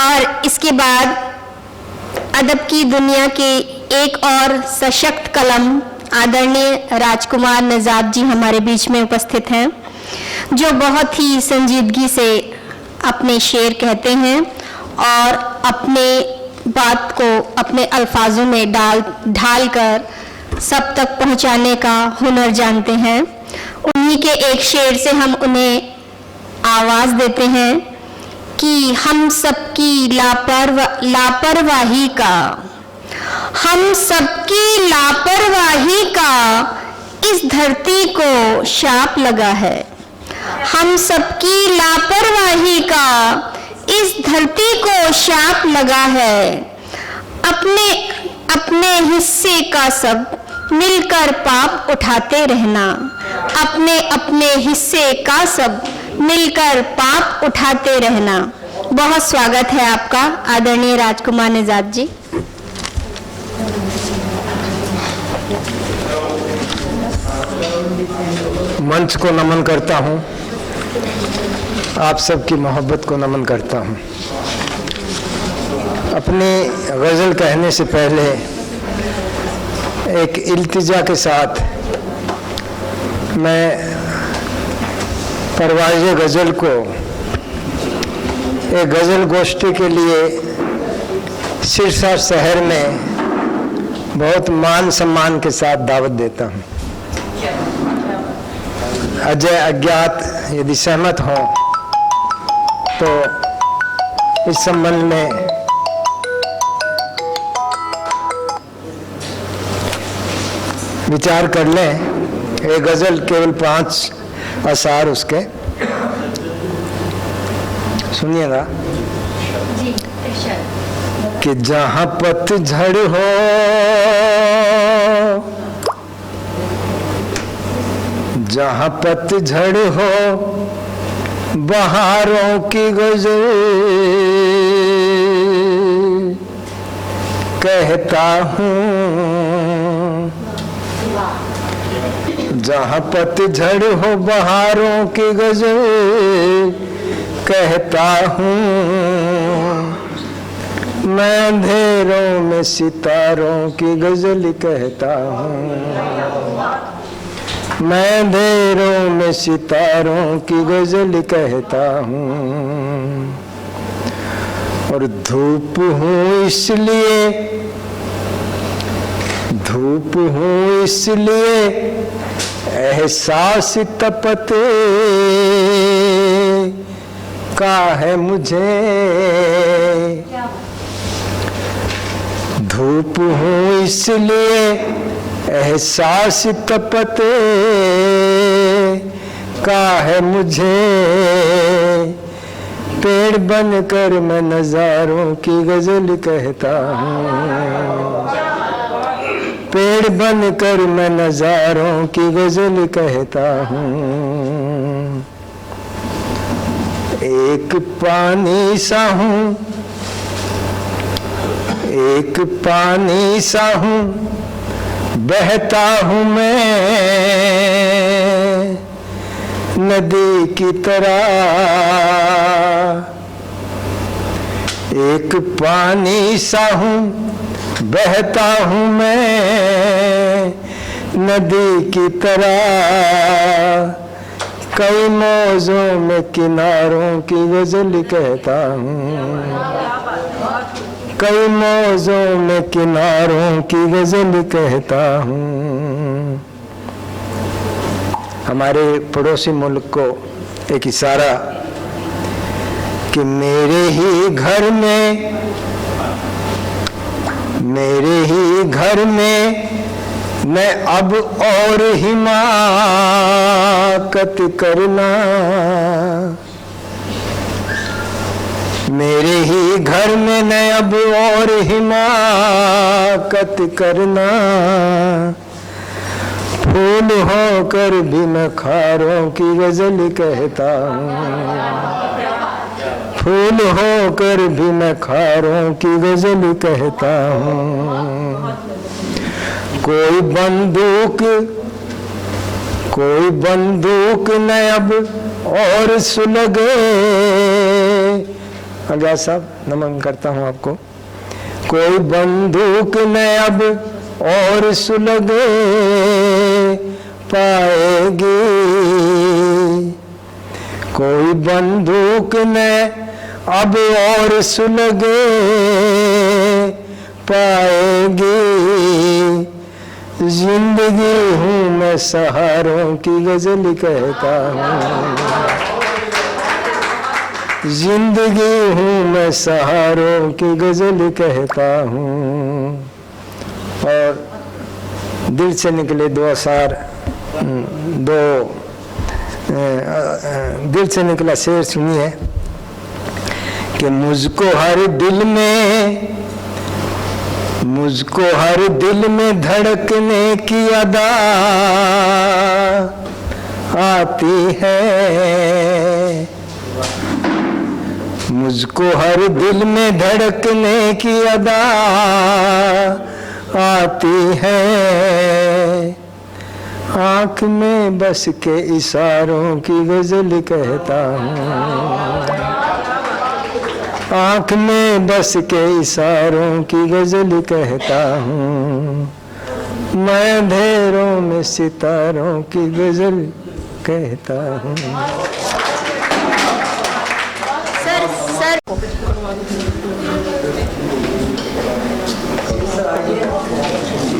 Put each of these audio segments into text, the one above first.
और इसके बाद अदब की दुनिया के एक और सशक्त कलम आदरणीय राजकुमार निजात जी हमारे बीच में उपस्थित हैं, जो बहुत ही संजीदगी से अपने शेर कहते हैं और अपने बात को अपने अल्फाजों में ढाल कर सब तक पहुंचाने का हुनर जानते हैं। उन्हीं के एक शेर से हम उन्हें आवाज़ देते हैं कि हम सबकी लापरवाही का इस धरती को शाप लगा है। हम सबकी लापरवाही का इस धरती को शाप लगा है। अपने अपने हिस्से का सब मिलकर पाप उठाते रहना। अपने अपने हिस्से का सब मिलकर पाप उठाते रहना। बहुत स्वागत है आपका आदरणीय राजकुमार निजात जी। मंच को नमन करता हूँ, आप सबकी मोहब्बत को नमन करता हूँ। अपनी गज़ल कहने से पहले एक इल्तिजा के साथ मैं परवाज़ गज़ल को एक गज़ल गोष्ठी के लिए सिरसा शहर में बहुत मान सम्मान के साथ दावत देता हूँ। अजय अज्ञात यदि सहमत हों तो इस संबंध में विचार कर लें। ये गज़ल केवल 5 अशार उसके सुनिएगा कि जहाँ पतझड़ हो जहाँ पतझड़ हो बहारों की गज़ल कहता हूँ। जहाँ पतझड़ हो बहारों की गज़ल कहता हूँ। मैं अंधेरों में सितारों की गज़ल कहता हूँ। मैं अंधेरों में सितारों की गज़ल कहता हूँ। और धूप हूँ इसलिए एहसास तपते का है मुझे। धूप हूँ इसलिए एहसास तपते का है मुझे। पेड़ बनकर मैं नज़ारों की गज़ल कहता हूँ। पेड़ बनकर मैं नज़ारों की गज़ल कहता हूँ। एक पानी सा हूँ, एक पानी सा हूँ, बहता हूँ मैं नदी की तरह। एक पानी सा हूँ, बहता हूँ मैं नदी की तरह। कई मौजों में किनारों की गज़ल कहता हूँ। कई मौजों में किनारों की गज़ल कहता हूँ। हमारे पड़ोसी मुल्क को एक इशारा कि मेरे ही घर में मैं अब और हिमाकत करना। मेरे ही घर में मैं अब और हिमाकत करना। फूल होकर भी मैं खारों की गज़ल कहता हूँ। फूल होकर भी मैं खारों की गज़ल कहता हूँ। कोई बंदूक न अब और सुलगे अज्ञात साहब नमन करता हूँ आपको। कोई बंदूक न अब और सुलगे पाएगी, कोई बंदूक न अब और सुलगे पाएगी। जिंदगी हूँ मैं सहारों की गजल कहता हूँ, जिंदगी हूँ मैं सहारों की गजल कहता हूँ। और दिल से निकले दो अशार, दिल से निकला शेर सुनिए कि मुझको हर दिल में धड़कने की अदा आती है, मुझको हर दिल में धड़कने की अदा आती है। आँख में बस के इशारों की गजल कहता हूँ, आँख में बस के इशारों की गजल कहता हूँ। मैं अंधेरों में सितारों की गजल कहता हूँ। सर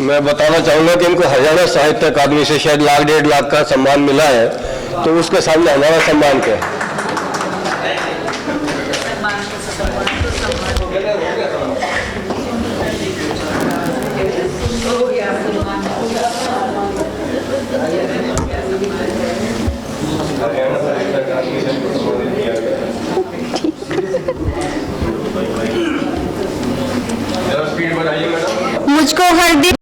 मैं बताना चाहूँगा कि इनको हरियाणा साहित्य अकादमी से शायद 1.5 लाख का सम्मान मिला है, तो उसके सामने हमारा सम्मान क्या है। मुझको हर दिन